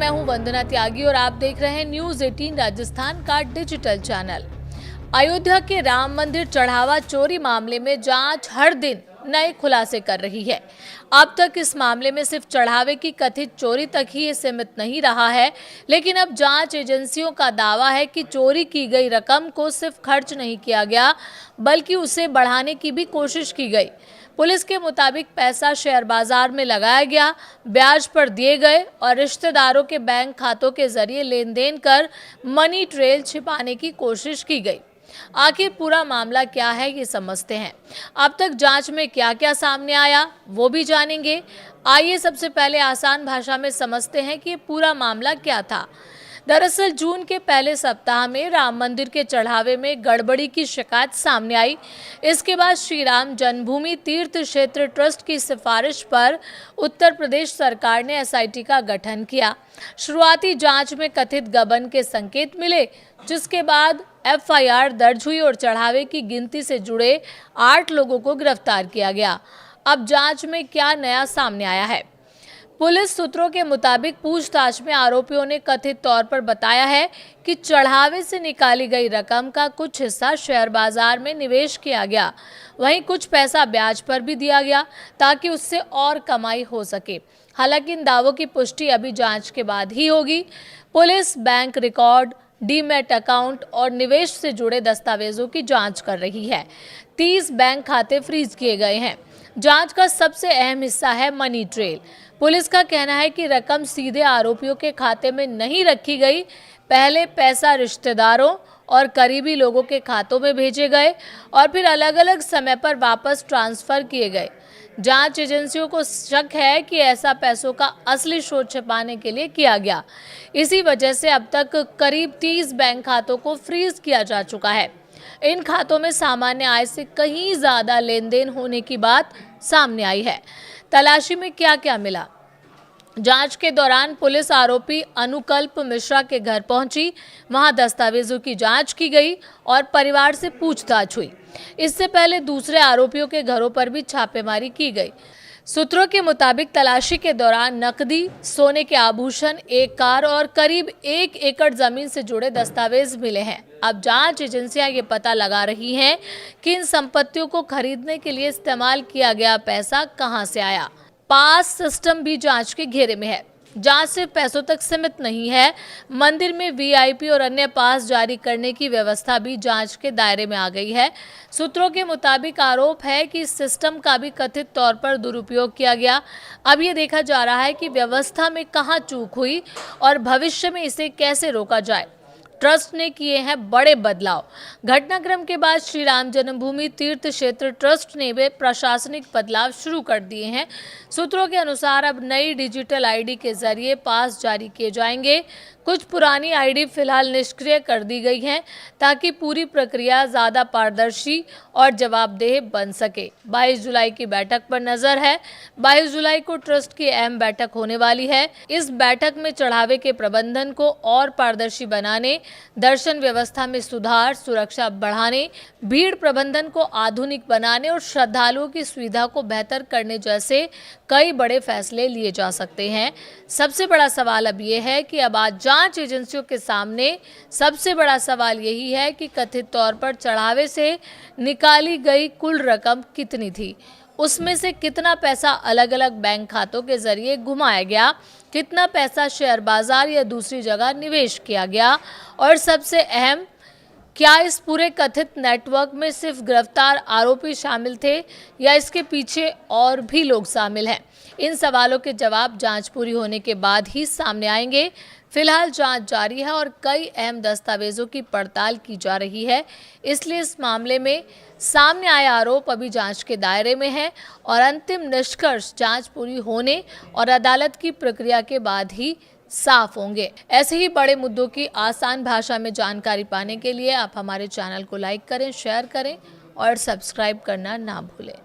मैं हूं वंदना त्यागी और आप देख रहे हैं न्यूज 18 राजस्थान का डिजिटल चैनल। अयोध्या के राम मंदिर चढ़ावा चोरी मामले में जांच हर दिन नए खुलासे कर रही है। अब तक इस मामले में सिर्फ चढ़ावे की कथित चोरी तक ही सीमित नहीं रहा है, लेकिन अब जांच एजेंसियों का दावा है कि चोरी की गई रकम को सिर्फ खर्च नहीं किया गया, बल्कि उसे बढ़ाने की भी कोशिश की गई। पुलिस के मुताबिक पैसा शेयर बाजार में लगाया गया, ब्याज पर दिए गए और रिश्तेदारों के बैंक खातों के जरिए लेन देन कर मनी ट्रेल छिपाने की कोशिश की गई। आखिर पूरा मामला क्या है, ये समझते हैं। अब तक जांच में क्या क्या सामने आया वो भी जानेंगे। आइए सबसे पहले आसान भाषा में समझते हैं कि पूरा मामला क्या था। दरअसल जून के पहले सप्ताह में राम मंदिर के चढ़ावे में गड़बड़ी की शिकायत सामने आई। इसके बाद श्री राम जन्मभूमि तीर्थ क्षेत्र ट्रस्ट की सिफारिश पर उत्तर प्रदेश सरकार ने एसआईटी का गठन किया। शुरुआती जांच में कथित गबन के संकेत मिले, जिसके बाद एफआईआर दर्ज हुई और चढ़ावे की गिनती से जुड़े 8 लोगों को गिरफ्तार किया गया। अब जांच में क्या नया सामने आया है? पुलिस सूत्रों के मुताबिक पूछताछ में आरोपियों ने कथित तौर पर बताया है कि चढ़ावे से निकाली गई रकम का कुछ हिस्सा शेयर बाजार में निवेश किया गया, वहीं कुछ पैसा ब्याज पर भी दिया गया ताकि उससे और कमाई हो सके। हालांकि इन दावों की पुष्टि अभी जांच के बाद ही होगी। Police bank record, demat account और निवेश से जुड़े दस्तावेजों की जांच कर रही है। 30 बैंक खाते फ्रीज किए गए हैं। जांच का सबसे अहम हिस्सा है मनी ट्रेल। पुलिस का कहना है कि रकम सीधे आरोपियों के खाते में नहीं रखी गई, पहले पैसा रिश्तेदारों और करीबी लोगों के खातों में भेजे गए और फिर अलग अलग समय पर वापस ट्रांसफर किए गए। जांच एजेंसियों को शक है कि ऐसा पैसों का असली स्रोत छिपाने के लिए किया गया। इसी वजह से अब तक करीब 30 बैंक खातों को फ्रीज किया जा चुका है। इन खातों में सामान्य आय से कहीं ज्यादा लेन देन होने की बात सामने आई है। तलाशी में क्या क्या मिला? जांच के दौरान पुलिस आरोपी अनुकल्प मिश्रा के घर पहुंची। वहां दस्तावेजों की जांच की गई और परिवार से पूछताछ हुई। इससे पहले दूसरे आरोपियों के घरों पर भी छापेमारी की गई। सूत्रों के मुताबिक तलाशी के दौरान नकदी, सोने के आभूषण, एक कार और करीब 1 एकड़ जमीन से जुड़े दस्तावेज मिले हैं। अब जांच एजेंसियां ये पता लगा रही हैं कि इन संपत्तियों को खरीदने के लिए इस्तेमाल किया गया पैसा कहां से आया। पास सिस्टम भी जांच के घेरे में है। जांच सिर्फ पैसों तक सीमित नहीं है, मंदिर में वीआईपी और अन्य पास जारी करने की व्यवस्था भी जांच के दायरे में आ गई है। सूत्रों के मुताबिक आरोप है कि इस सिस्टम का भी कथित तौर पर दुरुपयोग किया गया। अब ये देखा जा रहा है कि व्यवस्था में कहां चूक हुई और भविष्य में इसे कैसे रोका जाए। ट्रस्ट ने किए हैं बड़े बदलाव। घटनाक्रम के बाद श्री राम जन्मभूमि तीर्थ क्षेत्र ट्रस्ट ने भी प्रशासनिक बदलाव शुरू कर दिए हैं। सूत्रों के अनुसार अब नई डिजिटल आईडी के जरिए पास जारी किए जाएंगे। कुछ पुरानी आईडी फिलहाल निष्क्रिय कर दी गई हैं ताकि पूरी प्रक्रिया ज़्यादा पारदर्शी और जवाबदेह बन सके। 22 जुलाई की बैठक पर नजर है। 22 जुलाई को ट्रस्ट की अहम बैठक होने वाली है। इस बैठक में चढ़ावे के प्रबंधन को और पारदर्शी बनाने, दर्शन व्यवस्था में सुधार, सुरक्षा बढ़ाने, भीड़ प्रबंधन को आधुनिक बनाने और श्रद्धालुओं की सुविधा को बेहतर करने जैसे कई बड़े फैसले लिए जा सकते हैं। सबसे बड़ा सवाल अब ये है कि अब आज जांच एजेंसियों के सामने सबसे बड़ा सवाल यही है कि कथित तौर पर चढ़ावे से निकाली गई कुल रकम कितनी थी, उसमें से कितना पैसा अलग अलग बैंक खातों के जरिए घुमाया गया, कितना पैसा शेयर बाजार या दूसरी जगह निवेश किया गया, और सबसे अहम, क्या इस पूरे कथित नेटवर्क में सिर्फ गिरफ्तार आरोपी शामिल थे या इसके पीछे और भी लोग शामिल हैं? इन सवालों के जवाब जांच पूरी होने के बाद ही सामने आएंगे। फिलहाल जांच जारी है और कई अहम दस्तावेजों की पड़ताल की जा रही है, इसलिए इस मामले में सामने आए आरोप अभी जांच के दायरे में है और अंतिम निष्कर्ष जांच पूरी होने और अदालत की प्रक्रिया के बाद ही साफ होंगे। ऐसे ही बड़े मुद्दों की आसान भाषा में जानकारी पाने के लिए आप हमारे चैनल को लाइक करें, शेयर करें और सब्सक्राइब करना ना भूलें।